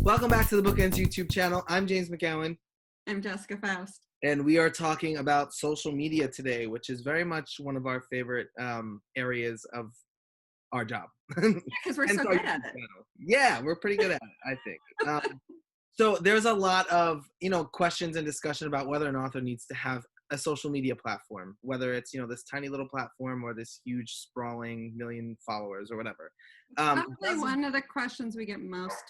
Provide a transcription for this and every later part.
Welcome back to the BookEnds YouTube channel. I'm James McGowan. I'm Jessica Faust. And we are talking about social media today, which is very much one of our favorite areas of our job. Because we're so good at it. Yeah, we're pretty good at it, I think. So there's a lot of, questions and discussion about whether an author needs to have a social media platform, whether it's, this tiny little platform or this huge sprawling million followers or whatever. Probably one of the questions we get most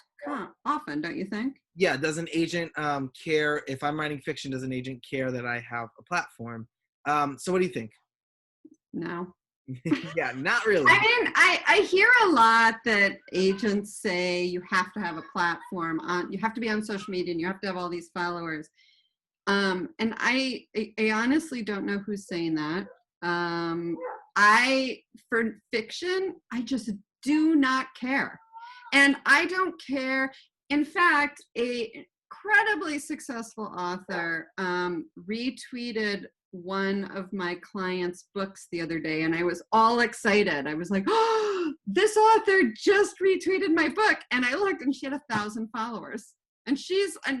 often, don't you think? Yeah, does an agent care if I'm writing fiction? Does an agent care that I have a platform? So what do you think? No. Yeah, not really. I mean, I hear a lot that agents say you have to have a platform, you have to be on social media and you have to have all these followers. And I honestly don't know who's saying that. For fiction, I just do not care. And I don't care. In fact, a incredibly successful author retweeted one of my clients' books the other day, and I was all excited. I was like, oh, this author just retweeted my book. And I looked and she had 1,000 followers. And she's a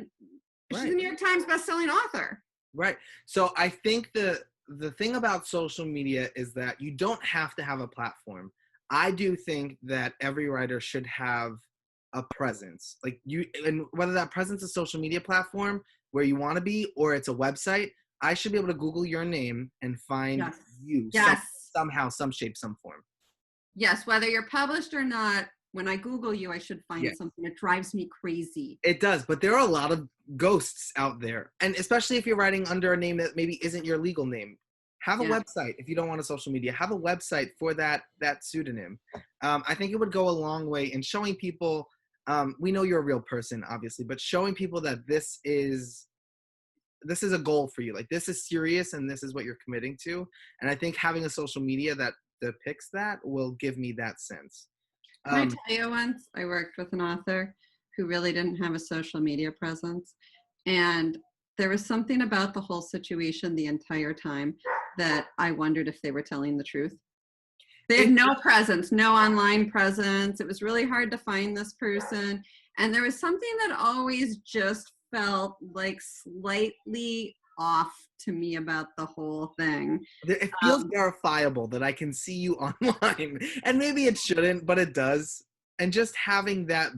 New York Times bestselling author. Right. So I think the thing about social media is that you don't have to have a platform. I do think that every writer should have a presence, and whether that presence is a social media platform where you want to be, or it's a website, I should be able to Google your name and find you somehow, some shape, some form. Yes, whether you're published or not, when I Google you, I should find something. It drives me crazy. It does, but there are a lot of ghosts out there, and especially if you're writing under a name that maybe isn't your legal name. Have a website. If you don't want a social media, have a website for that pseudonym. I think it would go a long way in showing people, we know you're a real person, obviously, but showing people that this is a goal for you. Like, this is serious and this is what you're committing to. And I think having a social media that depicts that will give me that sense. Can I tell you, once I worked with an author who really didn't have a social media presence, and there was something about the whole situation the entire time that I wondered if they were telling the truth. They had no presence, no online presence. It was really hard to find this person. And there was something that always just felt like slightly off to me about the whole thing. It feels verifiable that I can see you online. And maybe it shouldn't, but it does. And just having that,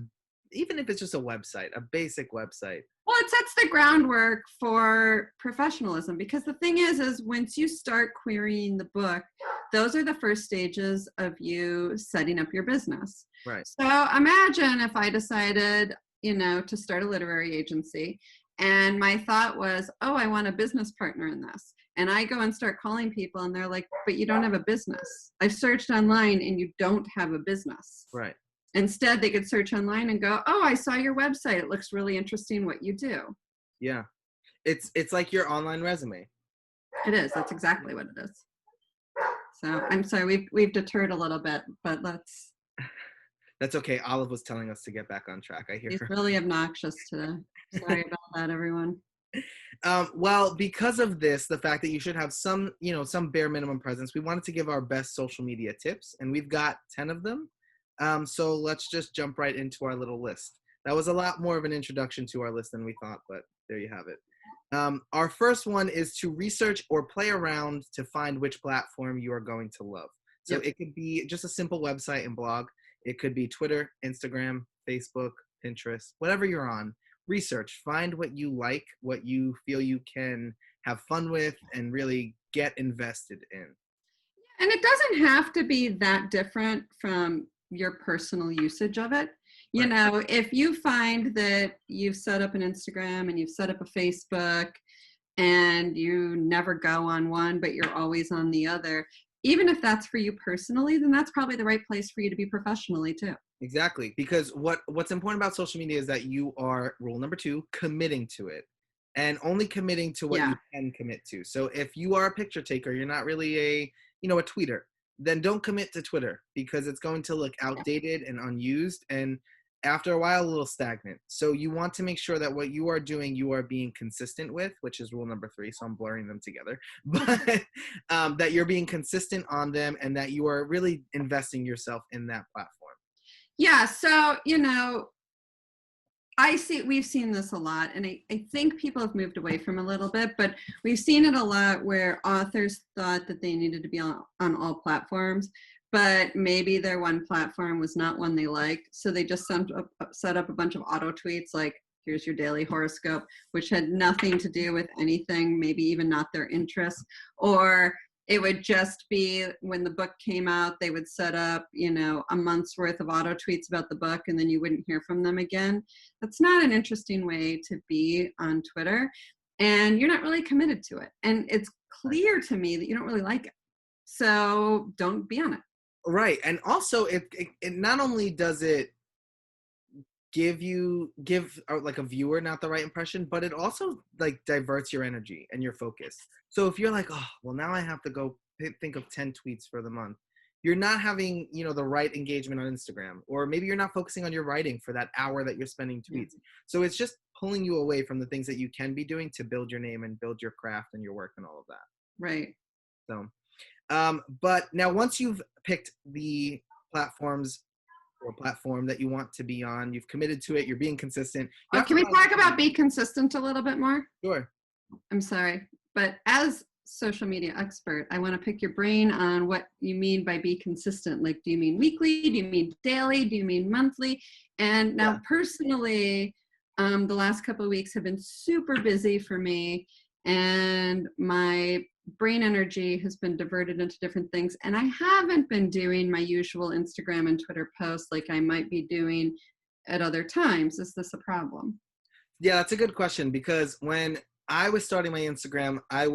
even if it's just a website, a basic website. Well, it sets the groundwork for professionalism, because the thing is once you start querying the book, those are the first stages of you setting up your business. Right. So imagine if I decided, to start a literary agency, and my thought was, oh, I want a business partner in this. And I go and start calling people and they're like, but you don't have a business. I've searched online and you don't have a business. Right. Instead, they could search online and go, oh, I saw your website. It looks really interesting what you do. Yeah. It's like your online resume. It is. That's exactly what it is. So I'm sorry, we've deterred a little bit, but let's. That's okay. Olive was telling us to get back on track. I hear He's her. really obnoxious today. Sorry about that, everyone. Well, because of this, the fact that you should have some bare minimum presence, we wanted to give our best social media tips, and we've got 10 of them. So let's just jump right into our little list. That was a lot more of an introduction to our list than we thought, but there you have it. Our first one is to research or play around to find which platform you are going to love. So It could be just a simple website and blog. It could be Twitter, Instagram, Facebook, Pinterest, whatever you're on. Research, find what you like, what you feel you can have fun with and really get invested in. And it doesn't have to be that different from your personal usage of it. If you find that you've set up an Instagram and you've set up a Facebook and you never go on one, but you're always on the other, even if that's for you personally, then that's probably the right place for you to be professionally too. Exactly. Because what's important about social media is that you are, rule number 2, committing to it, and only committing to what you can commit to. So if you are a picture taker, you're not really a tweeter, then don't commit to Twitter, because it's going to look outdated and unused, and after a while a little stagnant. So you want to make sure that what you are doing, you are being consistent with, which is rule number 3. So I'm blurring them together, but that you're being consistent on them and that you are really investing yourself in that platform. Yeah. So, we've seen this a lot, and I think people have moved away from a little bit, but we've seen it a lot where authors thought that they needed to be on all platforms, but maybe their one platform was not one they liked. So they just set up a bunch of auto tweets like, here's your daily horoscope, which had nothing to do with anything, maybe even not their interests. Or it would just be when the book came out, they would set up, a month's worth of auto tweets about the book, and then you wouldn't hear from them again. That's not an interesting way to be on Twitter, and you're not really committed to it. And it's clear to me that you don't really like it. So don't be on it. Right. And also it not only does it give like a viewer not the right impression, but it also like diverts your energy and your focus. So if you're like, oh, well, now I have to go think of 10 tweets for the month, you're not having, the right engagement on Instagram, or maybe you're not focusing on your writing for that hour that you're spending tweets. So it's just pulling you away from the things that you can be doing to build your name and build your craft and your work and all of that. Right. So, but now once you've picked the platforms or platform that you want to be on, you've committed to it, you're being consistent. Can we talk about be consistent a little bit more? Sure. I'm sorry, but as social media expert, I want to pick your brain on what you mean by be consistent. Like, do you mean weekly? Do you mean daily? Do you mean monthly? And now personally, the last couple of weeks have been super busy for me, and my brain energy has been diverted into different things. And I haven't been doing my usual Instagram and Twitter posts like I might be doing at other times. Is this a problem? Yeah, that's a good question, because when I was starting my Instagram, I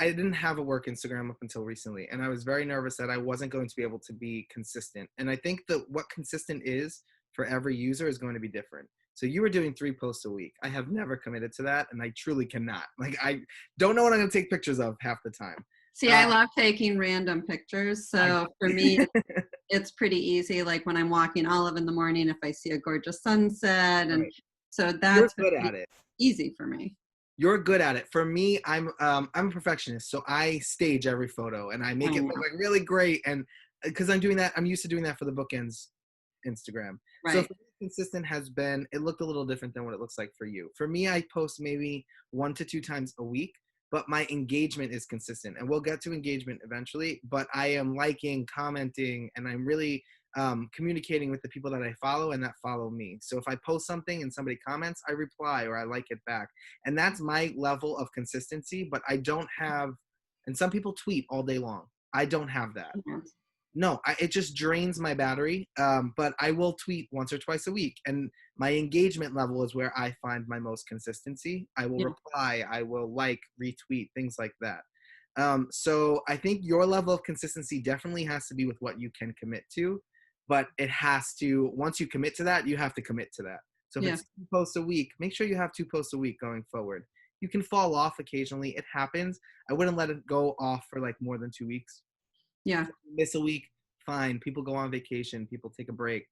didn't have a work Instagram up until recently, and I was very nervous that I wasn't going to be able to be consistent. And I think that what consistent is for every user is going to be different. So you were doing 3 posts a week. I have never committed to that, and I truly cannot. Like, I don't know what I'm going to take pictures of half the time. See, I love taking random pictures. So for me, it's pretty easy. Like when I'm walking Olive in the morning, if I see a gorgeous sunset, and so that's good at it. Easy for me. You're good at it. For me, I'm a perfectionist, so I stage every photo and I make it look like really great. And because I'm doing that, I'm used to doing that for the BookEnds Instagram. Right. So for me, consistent has been, it looked a little different than what it looks like for you. For me, I post maybe 1 to 2 times a week, but my engagement is consistent. And we'll get to engagement eventually, but I am liking, commenting, and I'm really communicating with the people that I follow and that follow me. So if I post something and somebody comments, I reply or I like it back. And that's my level of consistency, but I don't have, and some people tweet all day long. I don't have that. No, it just drains my battery, but I will tweet once or twice a week. And my engagement level is where I find my most consistency. I will reply, I will like, retweet, things like that. So I think your level of consistency definitely has to be with what you can commit to, but it has to, once you commit to that, you have to commit to that. So if it's 2 posts a week, make sure you have 2 posts a week going forward. You can fall off occasionally. It happens. I wouldn't let it go off for like more than 2 weeks. Yeah. If you miss a week, fine. People go on vacation. People take a break.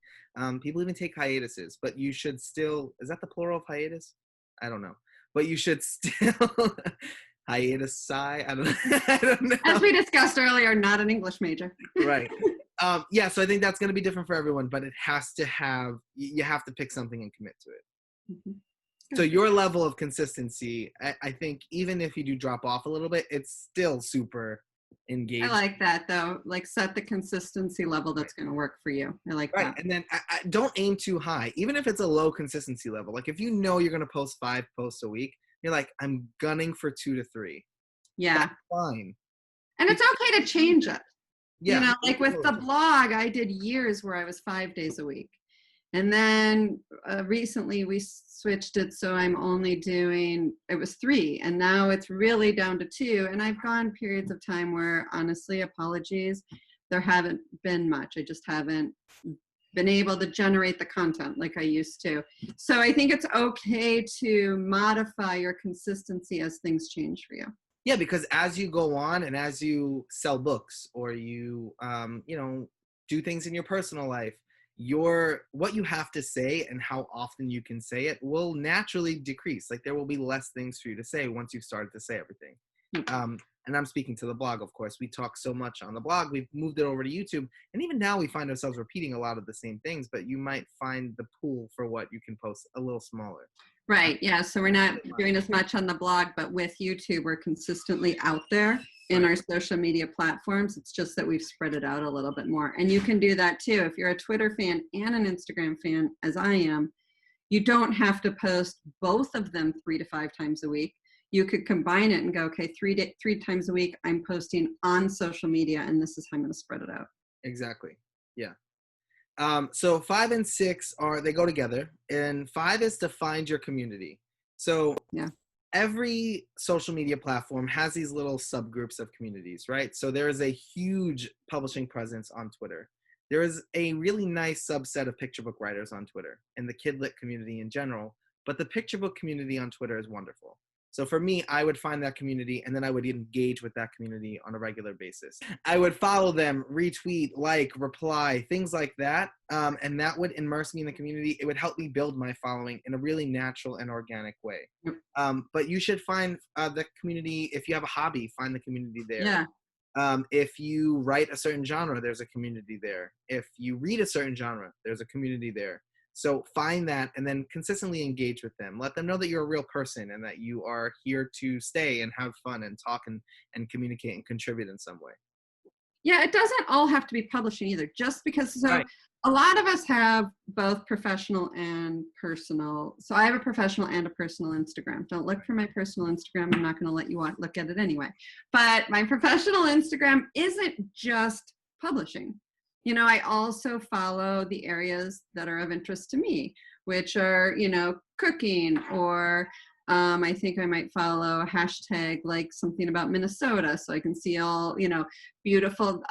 People even take hiatuses, but you should still, is that the plural of hiatus? I don't know. But you should still, hiatus, I don't know. I don't know. As we discussed earlier, not an English major. Right. Yeah, so I think that's going to be different for everyone, but it has to have, you have to pick something and commit to it. Mm-hmm. So your level of consistency, I think even if you do drop off a little bit, it's still super engaged. I like that though. Like set the consistency level that's going to work for you. I like that. And then I don't aim too high, even if it's a low consistency level. Like if you know you're going to post 5 posts a week, you're like, I'm gunning for 2 to 3. Yeah. That's fine. And it's okay to change it. Yeah. You know, like with the blog, I did years where I was 5 days a week. And then recently we switched it so I'm only doing, it was 3, and now it's really down to 2. And I've gone periods of time where, honestly, apologies, there haven't been much. I just haven't been able to generate the content like I used to. So I think it's okay to modify your consistency as things change for you. Yeah, because as you go on and as you sell books or you, do things in your personal life, what you have to say and how often you can say it will naturally decrease. Like there will be less things for you to say once you've started to say everything. And I'm speaking to the blog, of course. We talk so much on the blog. We've moved it over to YouTube. And even now we find ourselves repeating a lot of the same things, but you might find the pool for what you can post a little smaller. Right. Yeah. So we're not doing as much on the blog, but with YouTube, we're consistently out there in our social media platforms. It's just that we've spread it out a little bit more. And you can do that too. If you're a Twitter fan and an Instagram fan, as I am, you don't have to post both of them 3 to 5 times a week. You could combine it and go, okay, three times a week, I'm posting on social media, and this is how I'm going to spread it out. Exactly. Yeah. So 5 and 6 they go together, and 5 is to find your community. So yeah, every social media platform has these little subgroups of communities, right? So there is a huge publishing presence on Twitter. There is a really nice subset of picture book writers on Twitter and the kid lit community in general, but the picture book community on Twitter is wonderful. So for me, I would find that community, and then I would engage with that community on a regular basis. I would follow them, retweet, like, reply, things like that. And that would immerse me in the community. It would help me build my following in a really natural and organic way. But you should find the community. If you have a hobby, find the community there. Yeah. If you write a certain genre, there's a community there. If you read a certain genre, there's a community there. So find that and then consistently engage with them. Let them know that you're a real person and that you are here to stay and have fun and talk and communicate and contribute in some way. Yeah, it doesn't all have to be publishing either. Just because, Right. A lot of us have both professional and personal. So I have a professional and a personal Instagram. Don't look for my personal Instagram. I'm not going to let you look at it anyway. But my professional Instagram isn't just publishing. I also follow the areas that are of interest to me, which are, cooking, or I think I might follow a hashtag like something about Minnesota so I can see all, beautiful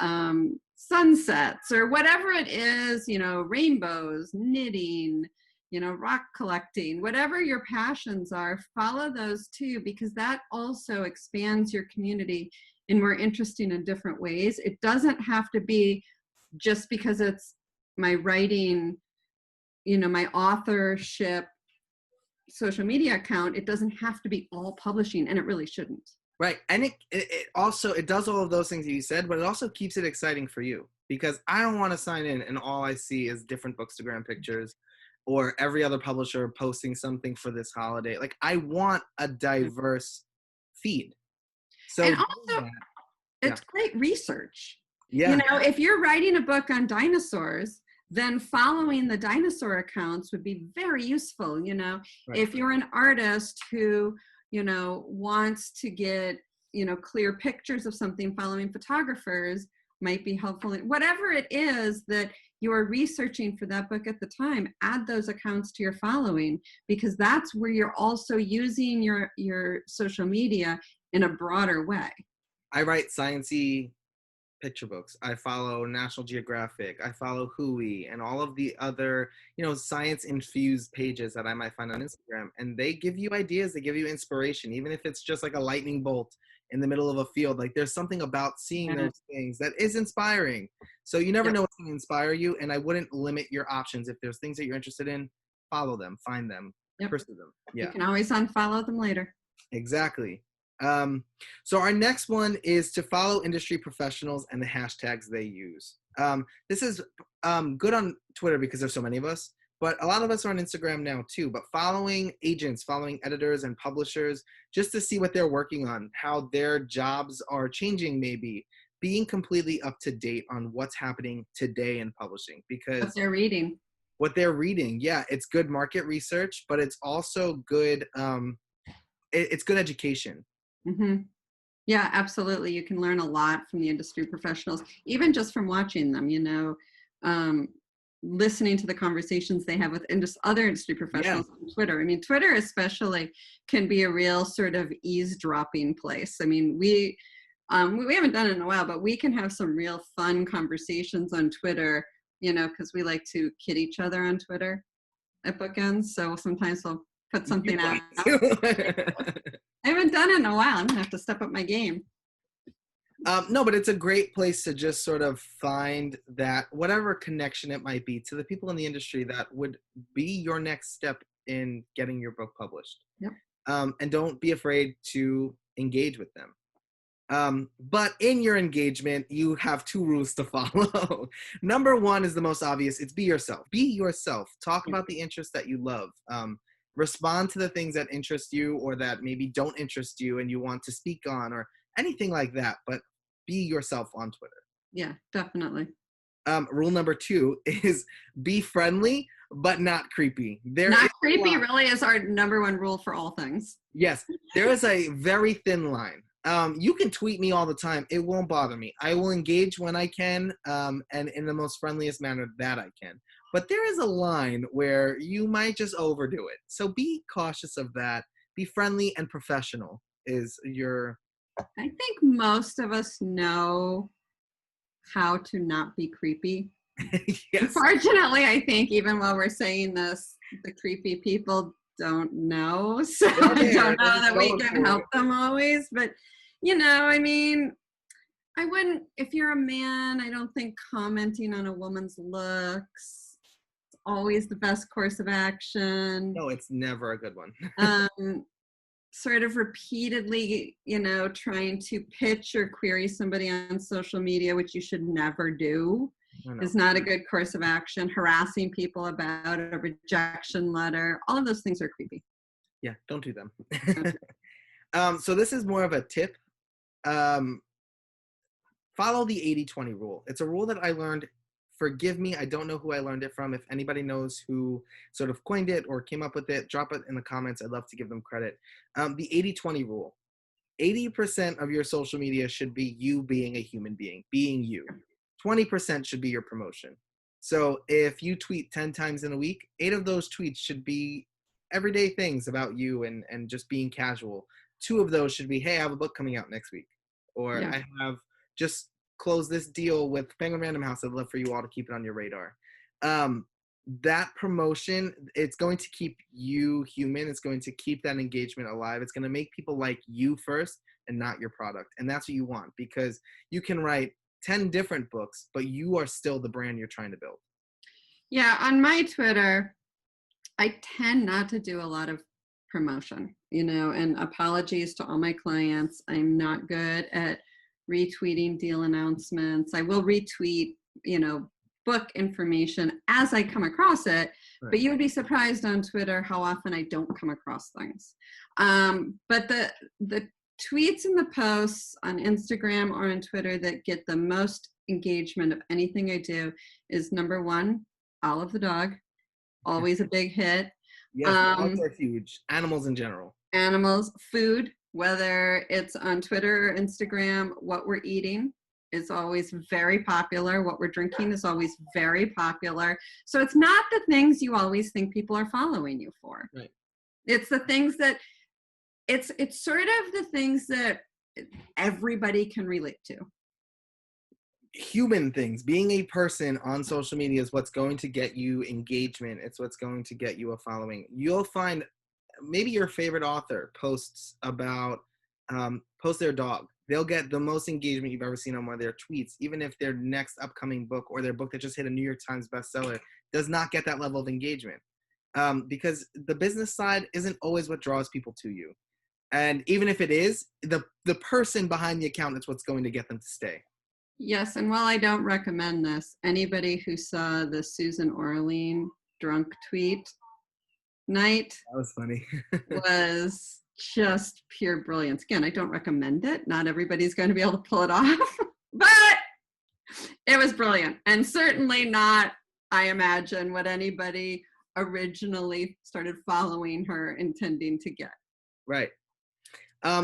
sunsets or whatever it is, rainbows, knitting, rock collecting, whatever your passions are, follow those too, because that also expands your community in more interesting and different ways. It doesn't have to be just because it's my writing, my authorship social media account. It doesn't have to be all publishing, and it really shouldn't. Right. And it also, it does all of those things that you said, but it also keeps it exciting for you, because I don't want to sign in and all I see is different Bookstagram pictures or every other publisher posting something for this holiday. Like, I want a diverse feed. So and also, it's great research. Yeah. If you're writing a book on dinosaurs, then following the dinosaur accounts would be very useful. Right. If you're an artist who, wants to get, clear pictures of something, following photographers might be helpful. Whatever it is that you are researching for that book at the time, add those accounts to your following, because that's where you're also using your social media in a broader way. I write science-y picture books. I follow National Geographic. I follow Hui and all of the other, science-infused pages that I might find on Instagram. And they give you ideas. They give you inspiration, even if it's just like a lightning bolt in the middle of a field. Like, there's something about seeing those things that is inspiring. So you never know what's going to inspire you. And I wouldn't limit your options. If there's things that you're interested in, follow them, find them, pursue them. Yeah. You can always unfollow them later. Exactly. So our next one is to follow industry professionals and the hashtags they use. This is good on Twitter because there's so many of us, but a lot of us are on Instagram now too. But following agents, following editors and publishers, just to see what they're working on, how their jobs are changing, maybe being completely up to date on what's happening today in publishing, because what they're reading. Yeah, it's good market research, but it's also good. It's good education. Mm-hmm. Yeah, absolutely. You can learn a lot from the industry professionals, even just from watching them, listening to the conversations they have with other industry professionals on Twitter. I mean, Twitter especially can be a real sort of eavesdropping place. I mean, we haven't done it in a while, but we can have some real fun conversations on Twitter, because we like to kid each other on Twitter at BookEnds. So sometimes we'll put something out. I haven't done it in a while. I'm gonna have to step up my game. No, but it's a great place to just sort of find that whatever connection it might be to the people in the industry that would be your next step in getting your book published. Yep. And don't be afraid to engage with them. But in your engagement, you have 2 rules to follow. Number 1 is the most obvious. It's be yourself. Be yourself. Talk about the interests that you love. Respond to the things that interest you or that maybe don't interest you and you want to speak on or anything like that. But be yourself on Twitter. Yeah, definitely. Rule number 2 is be friendly, but not creepy. Not creepy really is our number 1 rule for all things. Yes, there is a very thin line. You can tweet me all the time. It won't bother me. I will engage when I can, and in the most friendliest manner that I can. But there is a line where you might just overdo it. So be cautious of that. Be friendly and professional is your... I think most of us know how to not be creepy. Yes. Unfortunately, I think even while we're saying this, the creepy people don't know. So I don't know that we can help them always. But, I mean, I wouldn't, if you're a man, I don't think commenting on a woman's looks is always the best course of action. No, it's never a good one. Sort of repeatedly, trying to pitch or query somebody on social media, which you should never do, is not a good course of action. Harassing people about a rejection letter, all of those things are creepy. Yeah, don't do them. So this is more of a tip. Follow the 80-20 rule. It's a rule that I learned. Forgive me, I don't know who I learned it from. If anybody knows who sort of coined it or came up with it, drop it in the comments. I'd love to give them credit. The 80-20 rule. 80% of your social media should be you being a human being, being you. 20% should be your promotion. So if you tweet 10 times in a week, 8 of those tweets should be everyday things about you and just being casual. 2 of those should be, hey, I have a book coming out next week. Or I have just close this deal with Penguin Random House. I'd love for you all to keep it on your radar. That promotion, it's going to keep you human. It's going to keep that engagement alive. It's going to make people like you first and not your product. And that's what you want, because you can write 10 different books, but you are still the brand you're trying to build. Yeah, on my Twitter, I tend not to do a lot of promotion, and apologies to all my clients. I'm not good at retweeting deal announcements. I will retweet, book information as I come across it, right. But you would be surprised on Twitter how often I don't come across things. But the tweets and the posts on Instagram or on Twitter that get the most engagement of anything I do is number 1, Olive the dog, always a big hit. Yes, dogs are huge. Animals in general. Animals, food, whether it's on Twitter or Instagram, what we're eating is always very popular. What we're drinking is always very popular. So it's not the things you always think people are following you for. Right. It's the things that, it's sort of the things that everybody can relate to. Human things. Being a person on social media is what's going to get you engagement. It's what's going to get you a following. You'll find maybe your favorite author posts their dog. They'll get the most engagement you've ever seen on one of their tweets, even if their next upcoming book or their book that just hit a New York Times bestseller does not get that level of engagement. Because the business side isn't always what draws people to you. And even if it is, the person behind the account is what's going to get them to stay. Yes, and while I don't recommend this, anybody who saw the Susan Orlean drunk tweet night, that was funny, was just pure brilliance. Again, I don't recommend it. Not everybody's going to be able to pull it off, but it was brilliant. And certainly not, I imagine, what anybody originally started following her intending to get. Right.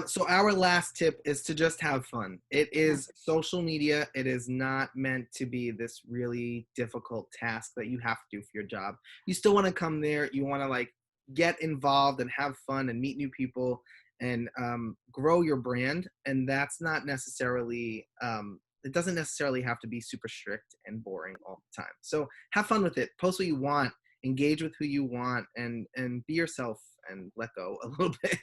So our last tip is to just have fun. It is social media. It is not meant to be this really difficult task that you have to do for your job. You still want to come there. You want to get involved and have fun and meet new people and grow your brand. And that's not necessarily, it doesn't necessarily have to be super strict and boring all the time. So have fun with it. Post what you want. Engage with who you want and be yourself and let go a little bit.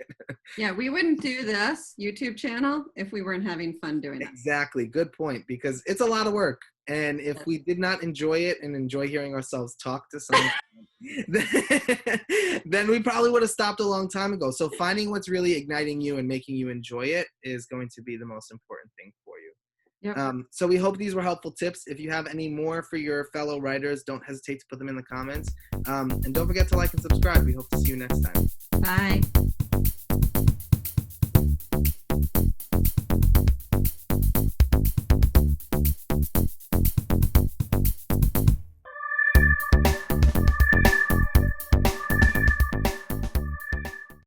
Yeah, we wouldn't do this YouTube channel if we weren't having fun doing it. Exactly. Good point, because it's a lot of work. And if we did not enjoy it and enjoy hearing ourselves talk to someone, then we probably would have stopped a long time ago. So finding what's really igniting you and making you enjoy it is going to be the most important thing for you. Yep. So we hope these were helpful tips. If you have any more for your fellow writers, don't hesitate to put them in the comments. And don't forget to like and subscribe. We hope to see you next time. Bye.